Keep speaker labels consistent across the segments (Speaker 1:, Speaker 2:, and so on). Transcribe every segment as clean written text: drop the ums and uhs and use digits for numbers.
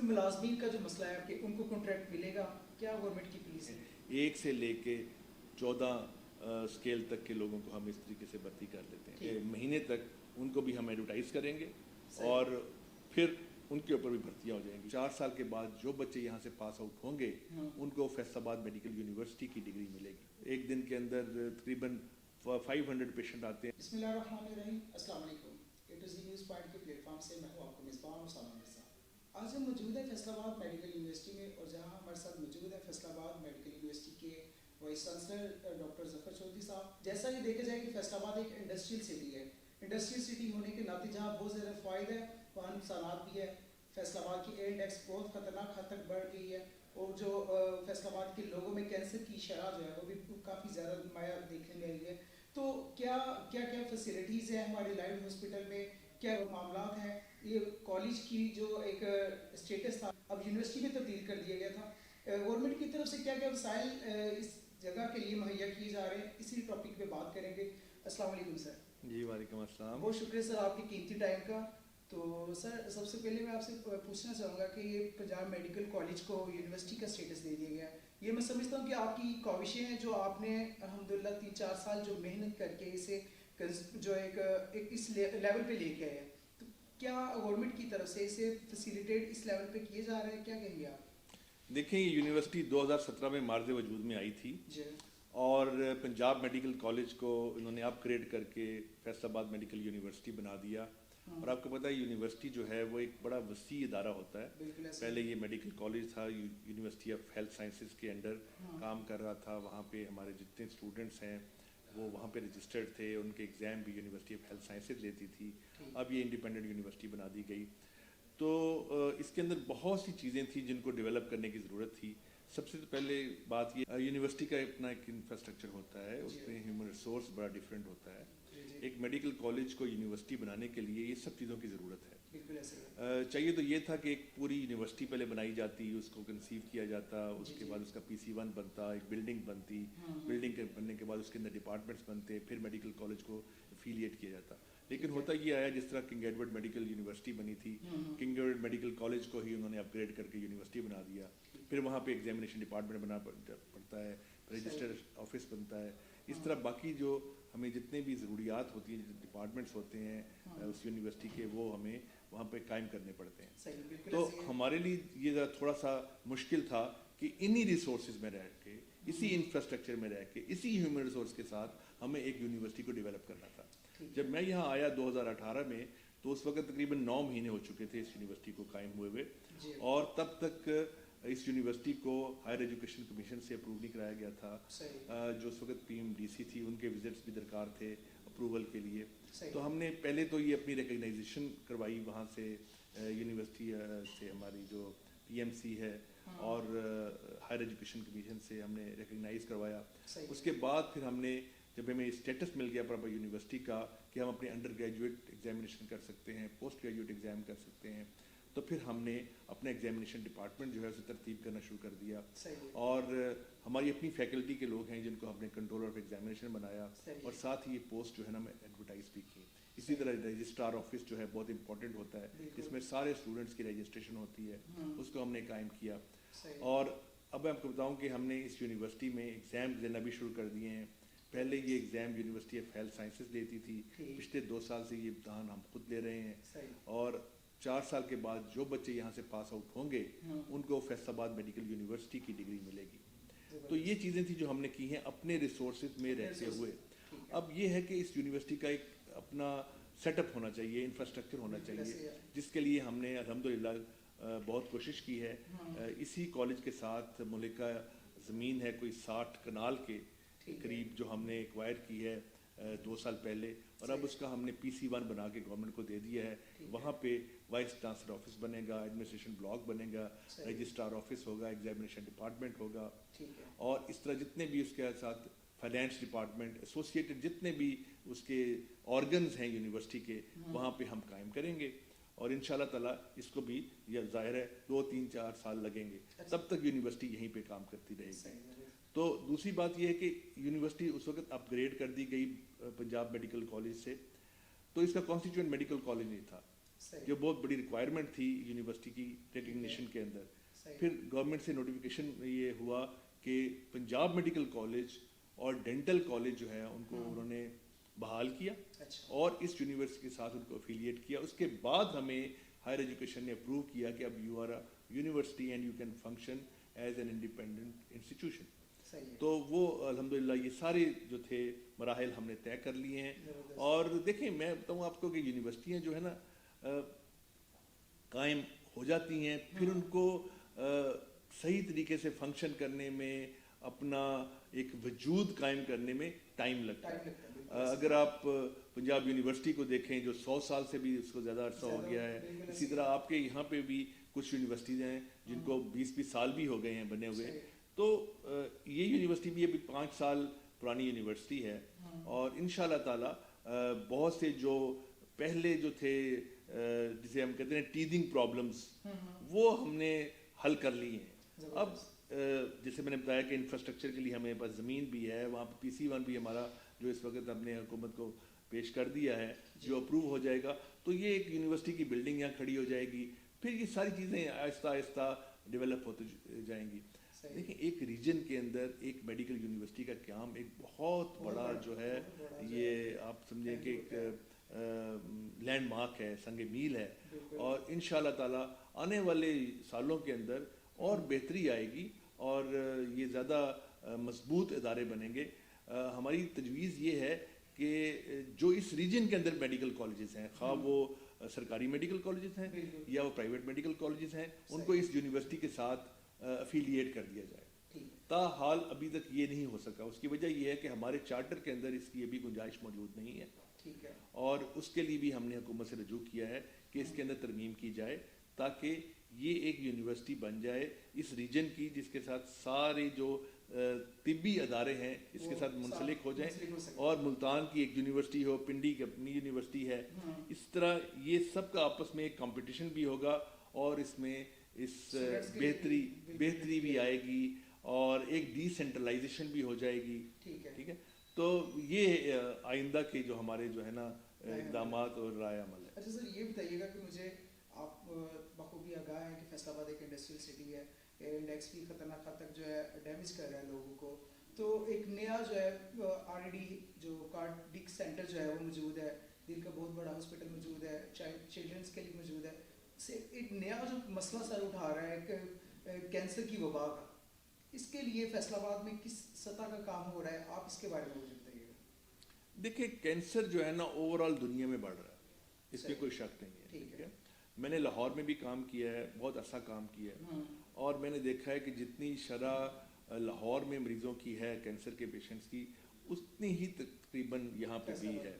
Speaker 1: میں ملازمین کا جو مسئلہ ہے کہ ان کو کانٹریکٹ ملے گا، کیا گورنمنٹ کی پالیسی ہے؟
Speaker 2: 1 سے لے کے 14 اسکیل تک کے لوگوں کو ہم اس طریقے سے بھرتی کر لیتے ہیں. مہینے تک ان کو بھی ہم ایڈورٹائز کریں گے اور پھر ان کے اوپر بھی بھرتیاں ہو جائیں گی. 4 سال کے بعد جو بچے یہاں سے پاس آؤٹ ہوں گے ان کو فیصل آباد میڈیکل یونیورسٹی کی ڈگری ملے گی. ایک دن کے اندر تقریباً 500 پیشنٹ آتے ہیں.
Speaker 1: بسم اللہ الرحمن الرحیم. السلام علیکم. اے ٹو زی نیوز پوائنٹ کے پلیٹ فارم سے میں ہوں آپ کو میزبان اسامہ مرزا. آج ہم موجود ہیں فیصل آباد میڈیکل یونیورسٹی میں، اور جہاں ہمارے ساتھ موجود ہیں فیصل آباد میڈیکل یونیورسٹی کے وائس چانسلر ڈاکٹر ظفر چودھری صاحب. جیسا کہ دیکھا جائے کہ فیصل آباد ایک انڈسٹریل سٹی ہے. انڈسٹریل سٹی ہونے کے ناطے جہاں بہت زیادہ فوائد ہے وہاں نقصانات بھی ہے. فیصل آباد کی ایئر انڈیکس بہت خطرناک حد تک بڑھ گئی ہے، اور جو فیصل آباد کے لوگوں میں کینسر کی شرح جو ہے وہ بھی کافی زیادہ نمایاں دیکھنے میں آئی ہے. تو کیا فیسلٹیز ہیں ہمارے لائیو ہاسپٹل میں، کیا معاملات ہیں؟ یہ کالج کی جو ایک اسٹیٹس تھا اب یونیورسٹی میں تبدیل کر دیا گیا تھا. گورنمنٹ کی طرف سے کیا وسائل اس جگہ کے لیے مہیا کیے جا رہے ہیں، اسی ٹاپک پہ بات کریں گے. السلام علیکم سر.
Speaker 2: جی وعلیکم السلام.
Speaker 1: بہت شکریہ سر آپ کی قیمتی ٹائم کا. تو سر سب سے پہلے میں آپ سے پوچھنا چاہوں گا کہ یہ پنجاب میڈیکل کالج کو یونیورسٹی کا اسٹیٹس دے دیا گیا. یہ میں سمجھتا ہوں کہ آپ کی کاوشیں ہیں جو آپ نے الحمدللہ 3-4 سال جو محنت کر کے اسے جو ایک اس لیول پہ لے کے آئے. تو کیا گورنمنٹ کی طرف سے اسے فیسیلیٹیٹ اس لیول پہ کیے جا رہے ہیں، کیا کہیں گے آپ؟
Speaker 2: دیکھیں یہ یونیورسٹی 2017 میں مارز وجود میں آئی تھی اور پنجاب میڈیکل کالج کو انہوں نے اپ گریڈ کر کے فیصل آباد میڈیکل یونیورسٹی بنا دیا. اور آپ کو پتہ ہے یونیورسٹی جو ہے وہ ایک بڑا وسیع ادارہ ہوتا ہے. پہلے یہ میڈیکل کالج تھا، یونیورسٹی آف ہیلتھ سائنسز کے انڈر کام کر رہا تھا. وہاں پہ ہمارے جتنے اسٹوڈنٹس ہیں وہ وہاں پہ رجسٹرڈ تھے، ان کے ایگزام بھی یونیورسٹی آف ہیلتھ سائنسز لیتی تھی. اب یہ انڈیپینڈنٹ یونیورسٹی بنا دی گئی. تو اس کے اندر بہت سی چیزیں تھیں جن کو ڈیولپ کرنے کی ضرورت تھی. سب سے پہلے بات یہ یونیورسٹی کا اپنا ایک انفراسٹرکچر ہوتا ہے، اس میں ہیومن ریسورس بڑا ڈفرینٹ ہوتا ہے. ایک میڈیکل کالج کو یونیورسٹی بنانے کے لیے یہ سب چیزوں کی ضرورت ہے. چاہیے تو یہ تھا کہ ایک پوری یونیورسٹی پہلے بنائی جاتی، اس کو کنسیو کیا جاتا، اس کے بعد اس کا PC1 بنتا، ایک بلڈنگ بنتی، بلڈنگ کے بننے کے بعد اس کے اندر ڈپارٹمنٹس بنتے، پھر میڈیکل کالج کو افیلیٹ کیا جاتا. لیکن ہوتا یہ آیا جس طرح کنگ ایڈورڈ میڈیکل یونیورسٹی بنی تھی، کنگ ایڈورڈ میڈیکل کالج کو ہی انہوں نے اپ گریڈ کر کے یونیورسٹی بنا دیا. پھر وہاں پہ ایگزامینیشن ڈپارٹمنٹ بنا پڑتا ہے، رجسٹر آفس بنتا ہے. اس طرح باقی جو ہمیں جتنے بھی ضروریات ہوتی ہیں، ڈپارٹمنٹس ہوتے ہیں اس یونیورسٹی کے، وہ ہمیں وہاں پہ قائم کرنے پڑتے ہیں. تو ہمارے لیے یہ ذرا تھوڑا سا مشکل تھا کہ انہی ریسورسز میں رہ کے، اسی انفراسٹرکچر میں رہ کے، اسی ہیومن ریسورس کے ساتھ ہمیں ایک یونیورسٹی کو ڈیولپ کرنا تھا. جب میں یہاں آیا 2018 میں تو اس وقت تقریباً 9 مہینے ہو چکے تھے اس یونیورسٹی کو قائم ہوئے ہوئے، اور تب تک اس یونیورسٹی کو ہائر ایجوکیشن کمیشن سے اپروو نہیں کرایا گیا تھا. جو اس وقت PMDC تھی ان کے وزٹس بھی درکار تھے اپروول کے لیے. تو ہم نے پہلے تو یہ اپنی ریکگنائزیشن کروائی وہاں سے، یونیورسٹی سے ہماری جو PMC ہے اور ہائر ایجوکیشن کمیشن سے ہم نے ریکگنائز کروایا. اس کے بعد پھر ہم نے جب ہمیں اسٹیٹس مل گیا پراپر یونیورسٹی کا کہ ہم اپنے انڈر گریجویٹ ایگزامینیشن کر سکتے ہیں، پوسٹ گریجویٹ ایگزام کر سکتے ہیں، تو پھر ہم نے اپنا ایگزامینیشن ڈپارٹمنٹ جو ہے اسے ترتیب کرنا شروع کر دیا. اور ہماری اپنی فیکلٹی کے لوگ ہیں جن کو ہم نے کنٹرولر آف ایگزامینیشن بنایا، اور ساتھ ہی یہ پوسٹ جو ہے نا میں ایڈورٹائز بھی کی. اسی طرح رجسٹرار آفس جو ہے بہت امپورٹنٹ ہوتا ہے، جس میں سارے اسٹوڈنٹس کی رجسٹریشن ہوتی ہے، اس کو ہم نے قائم کیا. اور اب میں آپ کو بتاؤں کہ ہم نے اس یونیورسٹی میں ایگزام لینا بھی شروع کر دیے ہیں. پہلے یہ exam university of health sciences لیتی تھی، پچھلے 2 سال سے یہ امتحان ہم خود لے رہے ہیں. اور 4 سال کے بعد جو بچے یہاں سے پاس آؤٹ ہوں گے ان کو فیصل آباد میڈیکل یونیورسٹی کی ڈگری ملے گی. تو یہ چیزیں تھیں جو ہم نے کی ہیں اپنے ریسورسز میں رہتے ہوئے. اب یہ ہے کہ اس یونیورسٹی کا ایک اپنا سیٹ اپ ہونا چاہیے، انفراسٹرکچر ہونا چاہیے، جس کے لیے ہم نے الحمدللہ بہت کوشش کی ہے. اسی کالج کے ساتھ ملکہ زمین ہے کوئی 60 کنال کے قریب جو ہم نے ایکوائر کی ہے 2 سال پہلے، اور اب اس کا ہم نے PC1 بنا کے گورنمنٹ کو دے دیا ہے. وہاں پہ وائس چانسلر آفس بنے گا، ایڈمنسٹریشن بلاک بنے گا، رجسٹرار آفس ہوگا، ایگزامینیشن ڈپارٹمنٹ ہوگا، اور اس طرح جتنے بھی اس کے ساتھ فائنینس ڈپارٹمنٹ ایسوسیٹڈ جتنے بھی اس کے آرگنز ہیں یونیورسٹی کے، وہاں پہ ہم قائم کریں گے. اور انشاءاللہ تعالیٰ اس کو بھی یہ ظاہر ہے 2-3-4 سال لگیں گے، تب تک یونیورسٹی یہیں پہ کام کرتی رہے گی. تو دوسری بات یہ ہے کہ یونیورسٹی اس وقت اپ گریڈ کر دی گئی پنجاب میڈیکل کالج سے، تو اس کا کانسٹیٹیوئنٹ میڈیکل کالج نہیں تھا. جو بہت بڑی ریکوائرمنٹ تھی یونیورسٹی کی ریکگنیشن کے اندر. پھر گورنمنٹ سے نوٹیفیکیشن یہ ہوا کہ پنجاب میڈیکل کالج اور ڈینٹل کالج جو ہے ان کو انہوں نے بحال کیا اور اس یونیورسٹی کے ساتھ ان کو افیلیٹ کیا. اس کے بعد ہمیں ہائر ایجوکیشن نے اپروو کیا کہ اب you are a university and you can function as an independent institution. تو وہ الحمدللہ یہ سارے جو تھے مراحل ہم نے طے کر لیے ہیں. اور دیکھیں میں بتاؤں آپ کو کہ یونیورسٹیاں جو ہے نا قائم ہو جاتی ہیں, پھر ان کو صحیح طریقے سے فنکشن کرنے میں, اپنا ایک وجود قائم کرنے میں ٹائم لگتا ہے. اگر آپ پنجاب یونیورسٹی کو دیکھیں جو 100 سال سے بھی اس کو زیادہ عرصہ ہو گیا ہے, اسی طرح آپ کے یہاں پہ بھی کچھ یونیورسٹیز ہیں جن کو 20 سال بھی ہو گئے ہیں بنے ہوئے. تو یہ یونیورسٹی بھی ابھی 5 سال پرانی یونیورسٹی ہے, اور انشاءاللہ تعالی بہت سے جو پہلے جو تھے جسے ہم کہتے ہیں ٹیدنگ پرابلمس, وہ ہم نے حل کر لی ہیں. اب جیسے میں نے بتایا کہ انفراسٹرکچر کے لیے ہمیں پاس زمین بھی ہے, وہاں پہ PC1 بھی ہمارا جو اس وقت ہم نے حکومت کو پیش کر دیا ہے, جو اپروو ہو جائے گا تو یہ ایک یونیورسٹی کی بلڈنگ یہاں کھڑی ہو جائے گی. پھر یہ ساری چیزیں آہستہ آہستہ ڈیولپ ہوتے جائیں گی. دیکھیں ایک ریجن کے اندر ایک میڈیکل یونیورسٹی کا قیام ایک بہت بڑا جو ہے, یہ آپ سمجھیں کہ ایک لینڈ مارک ہے, سنگ میل ہے. اور انشاءاللہ تعالی آنے والے سالوں کے اندر اور بہتری آئے گی اور یہ زیادہ مضبوط ادارے بنیں گے. ہماری تجویز یہ ہے کہ جو اس ریجن کے اندر میڈیکل کالجز ہیں, خواہ وہ سرکاری میڈیکل کالجز ہیں یا وہ پرائیویٹ میڈیکل کالجز ہیں, ان کو اس یونیورسٹی کے ساتھ افیلیٹ کر دیا جائے. تاحال ابھی تک یہ نہیں ہو سکا. اس کی وجہ یہ ہے کہ ہمارے چارٹر کے اندر اس کی ابھی گنجائش موجود نہیں ہے, اور اس کے لیے بھی ہم نے حکومت سے رجوع کیا ہے کہ اس کے اندر ترمیم کی جائے تاکہ یہ ایک یونیورسٹی بن جائے اس ریجن کی, جس کے ساتھ سارے جو طبی ادارے ہیں اس کے ساتھ منسلک ہو جائیں, اور ملتان کی ایک یونیورسٹی ہو, پنڈی کی اپنی یونیورسٹی ہے. اس طرح یہ سب کا آپس میں ایک کمپٹیشن بھی ہوگا, اور اس میں اس بہتری بھی آئے گی, اور ایک ڈی سینٹرلائزیشن بھی ہو جائے گی. ٹھیک ہے, تو یہ آئندہ کے جو ہمارے جو ہے نا اقدامات اور رائے عمل ہے.
Speaker 1: اچھا سر, یہ بتائیے گا کہ مجھے آپ بخوبی آگاہ ہیں کہ فیصل آباد ایک انڈسٹریل سٹی ہے, ایئر انڈیکس بھی خطرناک حد تک جو ہے ڈیمیج کر رہا ہے لوگوں کو. تو ایک نیا جو ہے آلریڈی جو کارڈک سینٹر جو ہے وہ موجود ہے, دل کا بہت بڑا ہاسپٹل موجود ہے, چلڈرنس کے لیے موجود ہے. ایک نیا جو مسئلہ سر اٹھا رہا ہے کہ کینسر کی وبا کا, اس کے لیے فیصل آباد میں کس سطح کا کام ہو رہا ہے, آپ اس کے بارے میں مجھے بتائیے گا.
Speaker 2: دیکھیں کینسر جو ہے نا اوور آل دنیا میں بڑھ رہا ہے, اس میں کوئی شک نہیں ہے. ٹھیک ہے, میں نے لاہور میں بھی کام کیا ہے, بہت اچھا کام کیا ہے, اور میں نے دیکھا ہے کہ جتنی شرح لاہور میں مریضوں کی ہے کینسر کے پیشنٹس کی, اتنی ہی تقریباً یہاں پہ بھی ہے.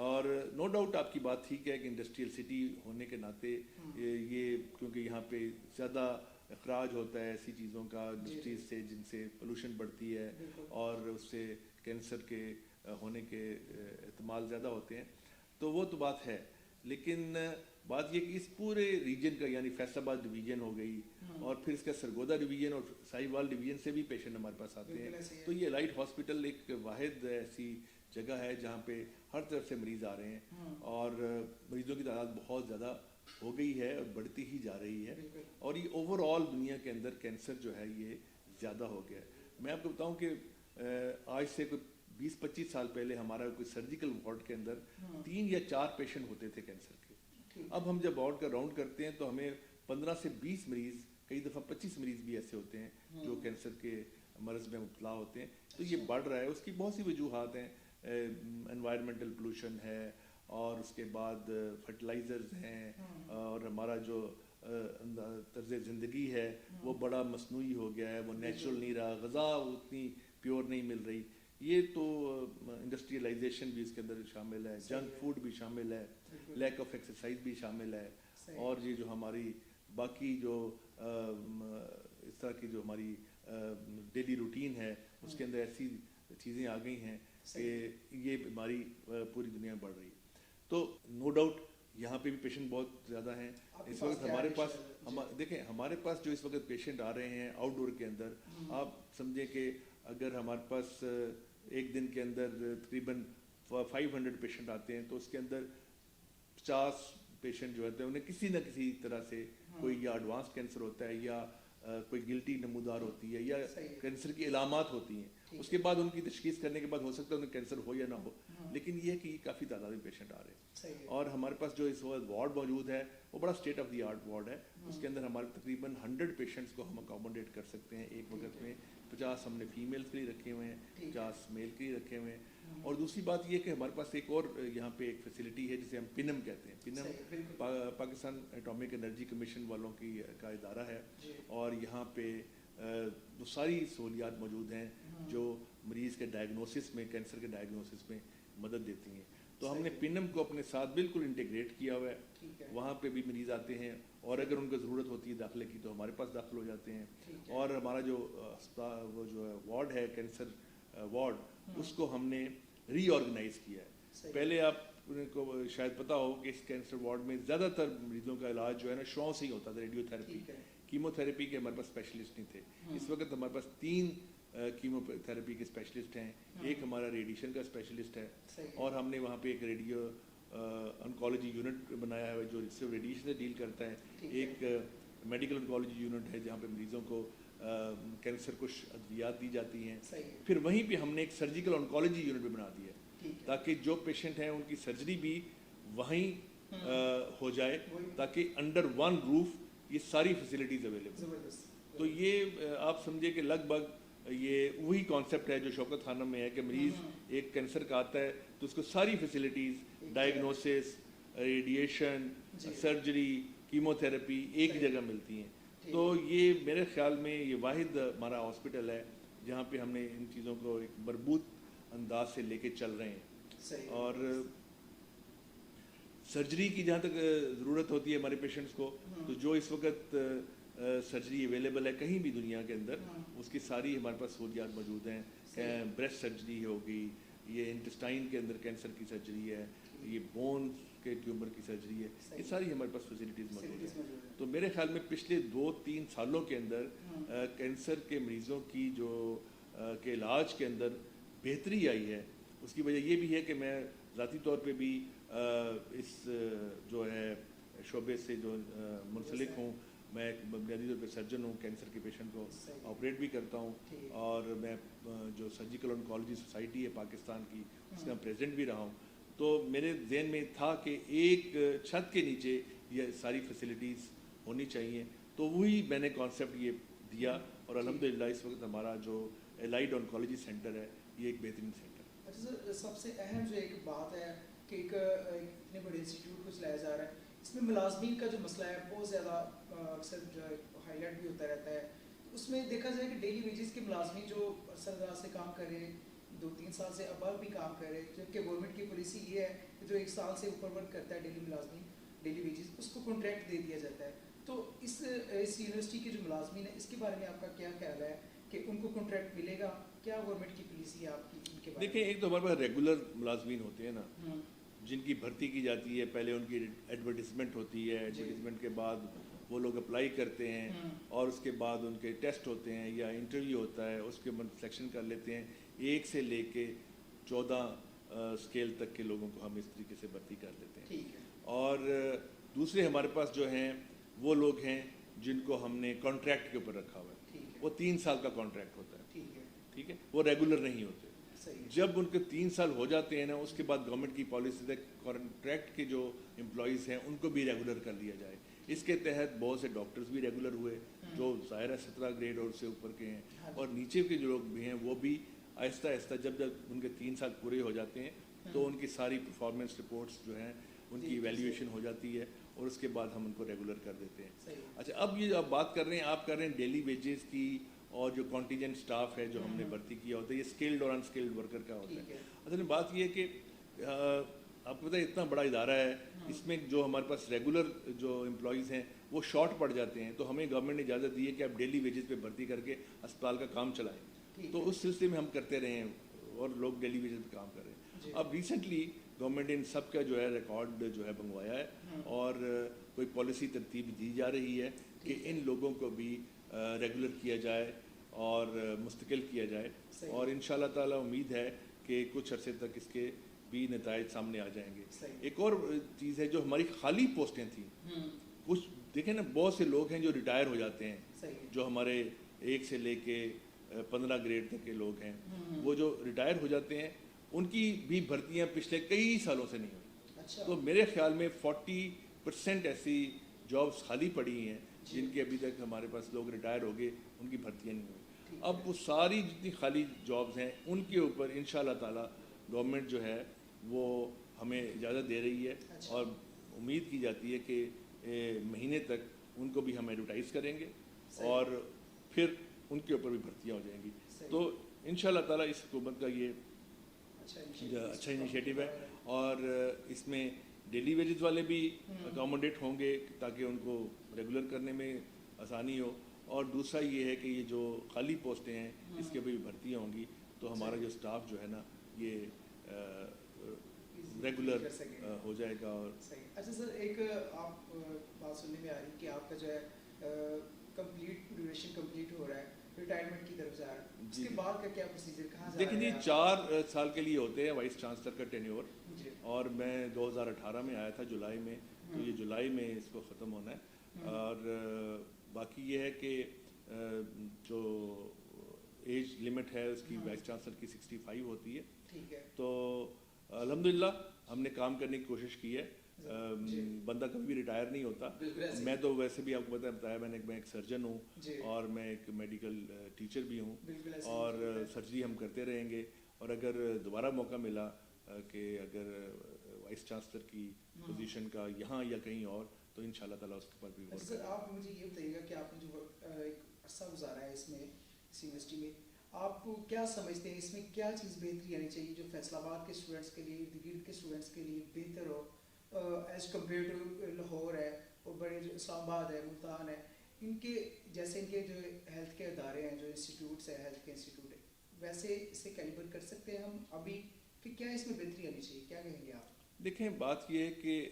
Speaker 2: اور نو ڈاؤٹ آپ کی بات ٹھیک ہے کہ انڈسٹریل سٹی ہونے کے ناطے یہ کیونکہ یہاں پہ زیادہ اخراج ہوتا ہے ایسی چیزوں کا انڈسٹریز سے جن سے پولوشن بڑھتی ہے, اور اس سے کینسر کے ہونے کے احتمال زیادہ ہوتے ہیں, تو وہ تو بات ہے. لیکن بات یہ کہ اس پورے ریجن کا یعنی فیصل آباد ڈویژن ہو گئی, اور پھر اس کا سرگودا ڈویژن اور ساہیوال ڈویژن سے بھی پیشنٹ ہمارے پاس آتے ہیں. تو یہ لائٹ ہاسپٹل ایک واحد ایسی جگہ ہے جہاں پہ ہر طرف سے مریض آ رہے ہیں, اور مریضوں کی تعداد بہت زیادہ ہو گئی ہے اور بڑھتی ہی جا رہی ہے, اور یہ اوور آل دنیا کے اندر کینسر جو ہے یہ زیادہ ہو گیا ہے. میں آپ کو بتاؤں کہ آج سے کوئی 20-25 سال پہلے ہمارا کوئی سرجیکل وارڈ کے اندر 3 یا 4 پیشنٹ ہوتے تھے کینسر کے. اب ہم جب وارڈ کا راؤنڈ کرتے ہیں تو ہمیں 15 سے 20 مریض, کئی دفعہ 25 مریض بھی ایسے ہوتے ہیں جو کینسر کے مرض میں مبتلا ہوتے ہیں. تو یہ بڑھ رہا ہے, اس کی بہت سی وجوہات ہیں. انوائرمنٹل پولوشن ہے, اور اس کے بعد فرٹیلائزرز ہیں, اور ہمارا جو طرز زندگی ہے وہ بڑا مصنوعی ہو گیا ہے, وہ نیچرل نہیں رہا, غذا اتنی پیور نہیں مل رہی. یہ تو انڈسٹریلائزیشن بھی اس کے اندر شامل ہے, جنک فوڈ بھی شامل ہے, لیک آف ایکسرسائز بھی شامل ہے, اور یہ جو ہماری باقی جو اس طرح کی جو ہماری ڈیلی روٹین ہے اس کے اندر ایسی چیزیں آ گئی ہیں کہ یہ بیماری پوری دنیا میں بڑھ رہی ہے. تو نو ڈاؤٹ یہاں پہ بھی پیشنٹ بہت زیادہ ہیں. اس وقت ہمارے پاس دیکھیں ہمارے پاس جو اس وقت پیشنٹ آ رہے ہیں آؤٹ ڈور کے اندر, آپ سمجھیں کہ اگر ہمارے پاس ایک دن کے اندر تقریباً 500 پیشنٹ آتے ہیں تو اس کے اندر پیشنٹ جو ہوتے ہیں انہیں کسی نہ کسی طرح سے کوئی یا ایڈوانس کینسر ہوتا ہے یا کوئی گلٹی نمودار ہوتی ہے یا کینسر کی علامات ہوتی ہیں، اس کے بعد ان کی تشخیص کرنے کے بعد ہو سکتا ہے انہیں کینسر ہو یا نہ ہو، لیکن یہ ہے کہ کافی تعداد میں پیشنٹ آ رہے ہیں. اور ہمارے پاس جو اس وقت وارڈ موجود ہے وہ بڑا state of the art ward ہے. اس کے اندر ہمارے تقریباً 100 پیشنٹس کو ہم اکوموڈیٹ کر سکتے ہیں ایک وقت میں. 50 ہم نے فیمیلس کے لیے رکھے ہوئے ہیں، 50 میل کے لیے رکھے ہوئے ہیں. اور دوسری بات یہ کہ ہمارے پاس ایک اور یہاں پہ ایک فیسلٹی ہے جسے ہم پنم کہتے ہیں. پنم پاکستان ایٹامک انرجی کمیشن والوں کا ادارہ ہے، اور یہاں پہ وہ ساری سہولیات موجود ہیں جو مریض کے ڈائگنوسس میں، کینسر کے ڈائگنوسس میں مدد دیتی ہیں. تو ہم نے پنم کو اپنے ساتھ بالکل انٹیگریٹ کیا ہوا ہے. وہاں پہ بھی مریض آتے ہیں اور اگر ان کو ضرورت ہوتی ہے داخلے کی تو ہمارے پاس داخل ہو جاتے ہیں. اور ہمارا جو ہسپتال وہ جو ہے وارڈ ہے کینسر وارڈ، اس کو ہم نے ری آرگنائز کیا ہے. پہلے آپ کو شاید پتا ہو کہ اس کینسر وارڈ میں زیادہ تر مریضوں کا علاج جو ہے نا شعاعوں سے ہی ہوتا تھا، ریڈیو تھراپی، کیمو تھراپی کے ہمارے پاس اسپیشلسٹ نہیں تھے. اس وقت ہمارے پاس 3 کیمو تھراپی کے اسپیشلسٹ ہیں. ایک ہمارا ریڈیشن کا اسپیشلسٹ ہے، اور ہم نے وہاں پہ ایک ریڈیو انکالوجی یونٹ بنایا ہے جو صرف ریڈیشن سے ڈیل کرتا ہے. ایک میڈیکل انکالوجی یونٹ ہے جہاں پہ مریضوں کو کینسر کچھ ادویات دی جاتی ہیں. پھر وہیں پہ ہم نے ایک سرجیکل انکالوجی یونٹ بھی بنا دیا ہے تاکہ جو پیشنٹ ہیں ان کی سرجری بھی وہیں ہو جائے، تاکہ انڈر ون روف یہ ساری فیسلٹیز اویلیبل. تو یہ آپ سمجھے کہ لگ بھگ یہ وہی کانسیپٹ ہے جو شوکت خانم میں ہے کہ مریض ایک کینسر کا آتا ہے تو اس کو ساری facilities, diagnosis, radiation, surgery, chemo therapy ایک جگہ ملتی ہیں. تو یہ میرے خیال میں یہ واحد ہمارا ہاسپٹل ہے جہاں پہ ہم نے ان چیزوں کو ایک مربوط انداز سے لے کے چل رہے ہیں. اور سرجری کی جہاں تک ضرورت ہوتی ہے ہمارے پیشنٹس کو، تو جو اس وقت سرجری اویلیبل ہے کہیں بھی دنیا کے اندر، اس کی ساری ہمارے پاس سہولیات موجود ہیں. بریسٹ سرجری ہوگی، یہ انٹسٹائن کے اندر کینسر کی سرجری ہے، یہ بونز کے ٹیومر کی سرجری ہے، یہ ساری ہمارے پاس فیسلٹیز موجود ہیں. تو میرے خیال میں پچھلے 2-3 سالوں کے اندر کینسر کے مریضوں کی جو کے علاج کے اندر بہتری آئی ہے. اس کی وجہ یہ بھی ہے کہ میں ذاتی طور پہ بھی اس جو ہے شعبے سے جو منسلک ہوں. میں ایک بنیادی طور پہ سرجن ہوں، کینسر کے پیشنٹ کو آپریٹ بھی کرتا ہوں، اور میں جو سرجیکل انکالوجی سوسائٹی ہے پاکستان کی اس کا پریزیڈنٹ بھی رہا ہوں. تو میرے ذہن میں تھا کہ ایک چھت کے نیچے یہ ساری فیسلٹیز ہونی چاہیے. تو وہی میں نے کانسیپٹ یہ دیا، اور الحمدللہ اس وقت ہمارا جو الائڈ انکالوجی سینٹر ہے یہ ایک بہترین سینٹر ہے.
Speaker 1: اچھا سر، سب سے اہم جو ایک بات ہے کہ ایک اتنے بڑے انسٹیٹیوٹ کو چلایا جا رہا ہے، اس میں ملازمین کا جو مسئلہ ہے بہت زیادہ اکثر جو ہے ہائی لائٹ بھی ہوتا رہتا ہے. اس میں دیکھا جائے کہ ڈیلی ویجز کے ملازمین جو عرصہ سے کام کر رہے ہیں، 2-3 سال سے ابو بھی کام کر رہے ہیں، جبکہ گورنمنٹ کی پالیسی یہ ہے کہ جو 1 سال سے اوپر ورک کرتا ہے ڈیلی ملازمین، ڈیلی ویجز، اس کو کانٹریکٹ دے دیا جاتا ہے. تو اس یونیورسٹی کے جو ملازمین ہیں اس کے بارے میں آپ کا کیا خیال ہے کہ ان کو کانٹریکٹ ملے گا؟ کیا گورنمنٹ کی پالیسی ہے آپ کی ان کے بارے میں؟
Speaker 2: دیکھیں، ایک تو ہمارے پاس ریگولر ملازمین ہوتے ہیں نا، جن کی بھرتی کی جاتی ہے. پہلے ان کی ایڈورٹیزمنٹ ہوتی ہے، ایڈورٹیزمنٹ کے بعد وہ لوگ اپلائی کرتے ہیں، اور اس کے بعد ان کے ٹیسٹ ہوتے ہیں یا انٹرویو ہوتا ہے، اس کے سلیکشن کر لیتے ہیں. 1 سے لے کے 14 اسکیل تک کے لوگوں کو ہم اس طریقے سے بھرتی کر لیتے ہیں. اور دوسرے ہمارے پاس جو ہیں وہ لوگ ہیں جن کو ہم نے کانٹریکٹ کے اوپر رکھا ہوا ہے. وہ 3 سال کا کانٹریکٹ ہوتا ہے، ٹھیک ہے، وہ ریگولر نہیں ہوتے. جب ان کے 3 سال ہو جاتے ہیں نا، اس کے بعد گورنمنٹ کی پالیسی ہے کانٹریکٹ کے جو امپلائیز ہیں ان کو بھی ریگولر کر لیا جائے. اس کے تحت بہت سے ڈاکٹرز بھی ریگولر ہوئے جو ظاہر ہے 17 گریڈ اور سے اوپر کے ہیں، اور نیچے کے جو لوگ بھی ہیں وہ بھی آہستہ آہستہ جب ان کے 3 سال پورے ہو جاتے ہیں تو ان کی ساری پرفارمنس رپورٹس جو ہیں ان کی ایویلیویشن ہو جاتی ہے، اور اس کے بعد ہم ان کو ریگولر کر دیتے ہیں. اچھا، اب یہ آپ بات کر رہے ہیں، آپ کر رہے ہیں ڈیلی ویجز کی، اور جو کانٹینجنٹ سٹاف ہے جو ہم نے بھرتی کیا ہوتا ہے، یہ اسکلڈ اور انسکلڈ ورکر کا ہوتا ہے. اصل میں بات یہ ہے کہ آپ کو پتہ ہے اتنا بڑا ادارہ ہے، اس میں جو ہمارے پاس ریگولر جو امپلائیز ہیں وہ شارٹ پڑ جاتے ہیں. تو ہمیں گورنمنٹ نے اجازت دی ہے کہ آپ ڈیلی ویجز پہ بھرتی کر کے اسپتال کا کام چلائیں. تو اس سلسلے میں ہم کرتے رہے ہیں اور لوگ ڈیلی ویجز پہ کام کر رہے ہیں. اب ریسنٹلی گورنمنٹ نے ان سب کا جو ہے ریکارڈ جو ہے منگوایا ہے، اور کوئی پالیسی ترتیب دی جا رہی ہے کہ ان لوگوں کو بھی ریگولر کیا جائے اور مستقل کیا جائے. اور ان شاء اللہ تعالیٰ امید ہے کہ کچھ عرصے تک اس کے بھی نتائج سامنے آ جائیں گے.
Speaker 1: صحیح.
Speaker 2: ایک اور چیز ہے جو ہماری خالی پوسٹیں تھیں, کچھ دیکھیں نا بہت سے لوگ ہیں جو ریٹائر ہو جاتے ہیں,
Speaker 1: صحیح.
Speaker 2: جو ہمارے 1 سے لے کے 15 گریڈ تک کے لوگ ہیں, وہ جو ریٹائر ہو جاتے ہیں ان کی بھی بھرتیاں پچھلے کئی سالوں سے نہیں ہوئی.
Speaker 1: اچھا.
Speaker 2: تو میرے خیال میں 40% ایسی جابس خالی پڑی ہیں جن کے ابھی تک ہمارے پاس لوگ ریٹائر ہو گئے, ان کی بھرتیاں نہیں ہوئی. اب وہ ساری جتنی خالی جابس ہیں ان کے اوپر انشاءاللہ تعالی گورنمنٹ جو ہے وہ ہمیں اجازت دے رہی ہے, اور امید کی جاتی ہے کہ مہینے تک ان کو بھی ہم ایڈورٹائز کریں گے اور پھر ان کے اوپر بھی بھرتیاں ہو جائیں گی. تو انشاءاللہ تعالی اس حکومت کا یہ اچھا انیشیٹو ہے, اور اس میں ڈیلی ویجز والے بھی اکاموڈیٹ ہوں گے تاکہ ان کو ریگولر کرنے میں آسانی ہو. اور دوسرا یہ ہے کہ یہ جو خالی پوسٹیں ہیں اس کے بھی بھرتیاں ہوں گی تو ہمارا جو اسٹاف جو ہے نا یہ ریگولر ہو جائے گا. اور
Speaker 1: اچھا سر, ایک آپ بات سننے میں آ رہی کہ آپ کا جو ہے کمپلیٹ ڈیوریشن کمپلیٹ ہو رہا ہے, ریٹائرمنٹ کی طرف جا رہا ہے, اس کے بعد کا کیا پروسیجر, کہاں جا رہا ہے؟
Speaker 2: دیکھیں جی 4 سال کے لیے ہوتے ہیں وائس چانسلر کا ٹینیور, اور میں 2018 میں آیا تھا جولائی میں, تو یہ جولائی میں اس کو ختم ہونا ہے. اور باقی یہ ہے کہ جو ایج لمٹ ہے اس کی وائس چانسلر کی 65 ہوتی ہے. تو الحمدللہ ہم نے کام کرنے کی کوشش کی ہے, بندہ کبھی بھی ریٹائر نہیں ہوتا. میں تو ویسے بھی آپ کو بتایا میں ایک سرجن ہوں اور میں ایک میڈیکل ٹیچر بھی ہوں, اور سرجری ہم کرتے رہیں گے. اور اگر دوبارہ موقع ملا کہ اگر وائس چانسلر کی پوزیشن کا یہاں یا کہیں اور, تو انشاءاللہ تعالیٰ اس کے پر بھی.
Speaker 1: سر آپ مجھے یہ بتائیے گا کہ آپ نے جو ایک عرصہ گزارا ہے اس میں اس یونیورسٹی میں, آپ کو کیا سمجھتے ہیں اس میں کیا چیز بہتری آنی چاہیے جو فیصل آباد کے اسٹوڈنٹس کے لیے, ارد گرد کے اسٹوڈنٹس کے لیے بہتر ہو ایز کمپیئر ٹو لاہور ہے اور بڑے جو اسلام آباد ہے, ملتان ہے, ان کے جیسے ان کے جو ہیلتھ کے ادارے ہیں, جو انسٹیٹیوٹس ہیں, ہیلتھ کے انسٹیٹیوٹ ہے, ویسے اسے کیلیبر کر سکتے ہیں ہم ابھی کہ کیا اس میں بہتری آنی چاہیے, کیا کہیں گے آپ؟
Speaker 2: دیکھیں بات یہ ہے کہ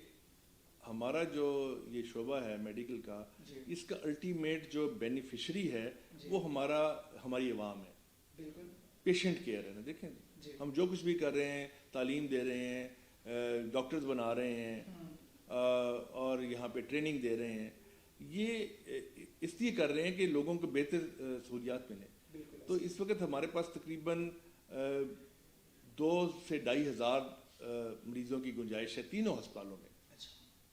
Speaker 2: ہمارا جو یہ شعبہ ہے میڈیکل کا, اس کا الٹیمیٹ جو بینیفیشری ہے وہ ہماری عوام ہے, پیشنٹ کیئر ہے نا. دیکھیں ہم جو کچھ بھی کر رہے ہیں, تعلیم دے رہے ہیں, ڈاکٹرز بنا رہے ہیں, اور یہاں پہ ٹریننگ دے رہے ہیں, یہ اس لیے کر رہے ہیں کہ لوگوں کو بہتر سہولیات ملیں. تو اس وقت ہمارے پاس تقریباً 2 سے 2.5 ہزار مریضوں کی گنجائش ہے تینوں ہسپتالوں میں.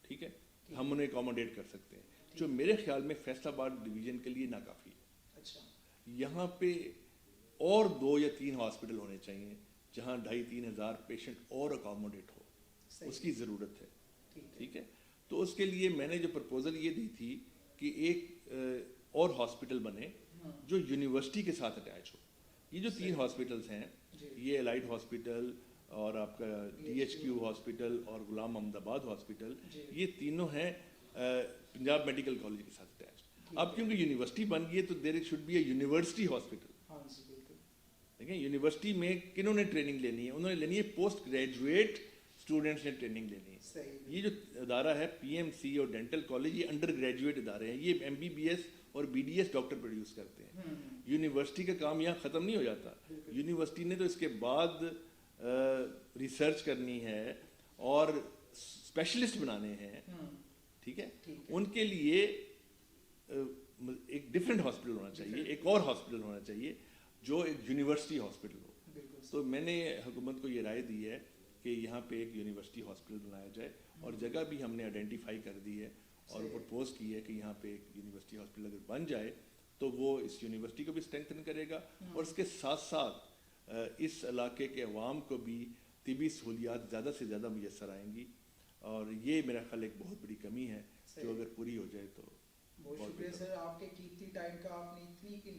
Speaker 2: ٹھیک ہے, ہم انہیں اکاموڈیٹ کر سکتے ہیں, جو میرے خیال میں فیصل آباد ڈویژن کے لیے ناکافی ہے. یہاں پہ اور 2 یا 3 ہاسپٹل ہونے چاہیے جہاں 2.5-3 ہزار پیشنٹ اور اکاموڈیٹ ہو, اس کی ضرورت ہے. ٹھیک ہے, تو اس کے لیے میں نے جو پرپوزل یہ دی تھی کہ ایک اور ہاسپٹل بنے جو یونیورسٹی کے ساتھ اٹیچ ہو. یہ جو 3 ہاسپٹلس ہیں, یہ الائٹ ہاسپٹل اور آپ کا DHQ ہاسپٹل اور غلام محمد آباد ہاسپٹل, یہ تینوں ہیں پنجاب میڈیکل کالج کے ساتھ اٹیچ. اب کیونکہ یونیورسٹی بن گئی ہے تو there should be a university hospital. دیکھیں یونیورسٹی میں کنہوں نے ٹریننگ لینی ہے, انہوں نے لینی ہے پوسٹ گریجویٹ اسٹوڈنٹس نے ٹریننگ لینی ہے. یہ جو ادارہ ہے PMC اور ڈینٹل کالج, یہ انڈر گریجویٹ ادارے ہیں, یہ MBBS اور BDS ڈاکٹر پروڈیوس کرتے ہیں. یونیورسٹی کا کام یہاں ختم نہیں ہو جاتا. یونیورسٹی نے تو اس کے بعد ریسرچ کرنی ہے اور اسپیشلسٹ بنانے ہیں. ٹھیک ہے, ان کے لیے ایک ڈفرینٹ ہاسپٹل ہونا چاہیے, ایک اور ہاسپٹل ہونا چاہیے جو ایک یونیورسٹی ہاسپٹل ہو. تو میں نے حکومت کو یہ رائے دی ہے کہ یہاں پہ ایک یونیورسٹی ہاسپٹل بنایا جائے, اور جگہ بھی ہم نے آئیڈینٹیفائی کر دی ہے اور پرپوز کی ہے کہ یہاں پہ ایک یونیورسٹی ہاسپٹل اگر بن جائے تو وہ اس یونیورسٹی کو بھی اسٹرینتھن کرے گا, اور اس کے ساتھ ساتھ اس علاقے کے عوام کو بھی طبی سہولیات زیادہ سے زیادہ میسر آئیں گی. اور یہ میرا خیال ایک بہت بڑی کمی ہے جو اگر پوری ہو جائے تو
Speaker 1: بہت شکریہ سر آپ کے قیمتی ٹائم کا, آپ نے اتنی